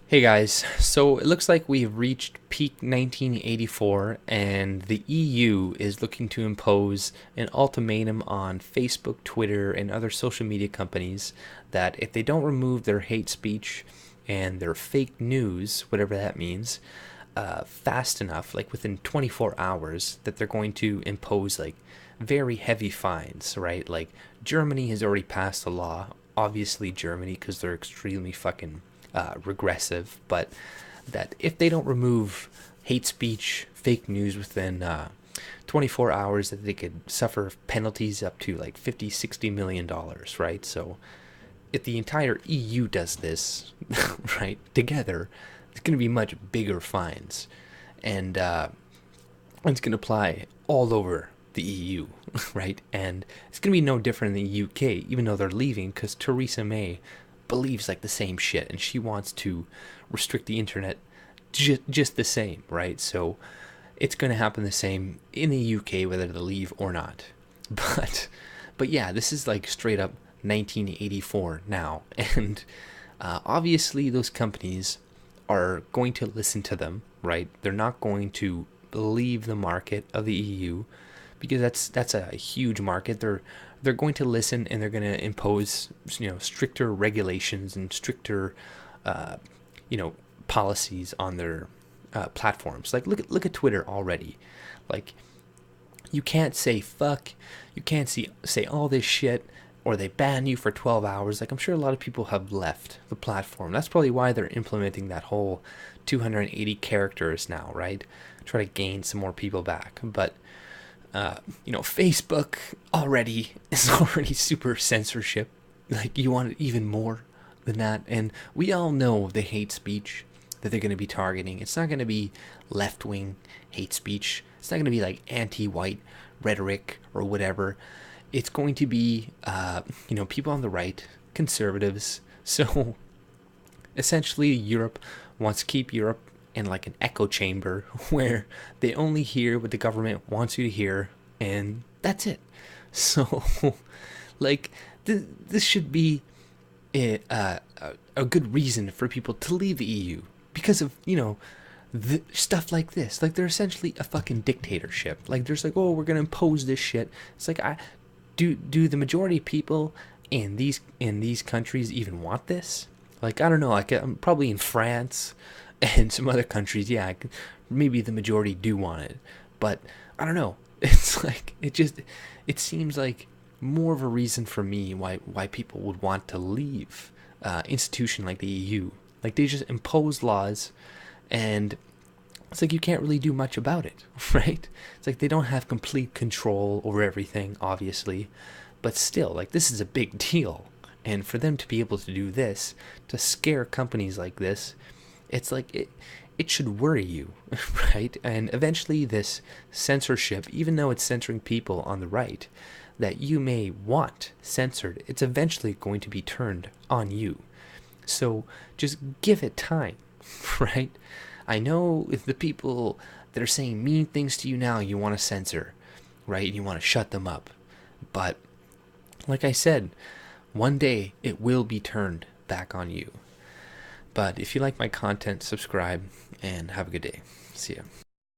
Hey guys, so it looks like we've reached peak 1984 and the EU is looking to impose an ultimatum on Facebook, Twitter, and other social media companies that if they don't remove their hate speech and their fake news, whatever that means, fast enough, like within 24 hours, that they're going to impose like very heavy fines, right? Like Germany has already passed a law, obviously Germany, because they're extremely fucking regressive, but that if they don't remove hate speech, fake news within 24 hours, that they could suffer penalties up to like 50, $60 million, right? So if the entire EU does this, right, together, it's going to be much bigger fines. And it's going to apply all over the EU, right? And it's going to be no different in the UK, even though they're leaving, because Theresa May believes like the same shit and she wants to restrict the internet just the same, right? So it's going to happen the same in the UK whether they leave or not. But but yeah, this is like straight up 1984 now, and obviously those companies are going to listen to them, right? They're not going to leave the market of the EU because that's a huge market. They're going to listen and they're going to impose stricter regulations and stricter uh, you know policies on their platforms. Like look at Twitter already. Like you can't say fuck, you can't say all this shit, or they ban you for 12 hours. Like I'm sure a lot of people have left the platform. That's probably why they're implementing that whole 280 characters now, right? Try to gain some more people back. But Facebook already is already super censorship. Like you want it even more than that, and we all know the hate speech that they're going to be targeting. It's not going to be left wing hate speech. It's not going to be like anti-white rhetoric or whatever. It's going to be, people on the right, conservatives. So essentially, Europe wants to keep Europe in like an echo chamber where they only hear what the government wants you to hear, and that's it. So, like, this should be a good reason for people to leave the EU because of stuff like this. Like they're essentially a fucking dictatorship. Like there's like, oh, we're gonna impose this shit. It's like, I do the majority of people in these countries even want this? Like I don't know. Like I'm probably in France and some other countries. Yeah, maybe the majority do want it, but I don't know. It's like it seems like more of a reason for me why people would want to leave institution like the EU. Like they just impose laws, and it's like you can't really do much about it, right? It's like they don't have complete control over everything, obviously, but still, like this is a big deal. And for them to be able to do this, to scare companies like this, it's like it should worry you, right? And eventually, this censorship, even though it's censoring people on the right that you may want censored, it's eventually going to be turned on you. So just give it time, right? I know if the people that are saying mean things to you now, you want to censor, right? You want to shut them up. But like I said, one day it will be turned back on you. But if you like my content, subscribe and have a good day. See ya.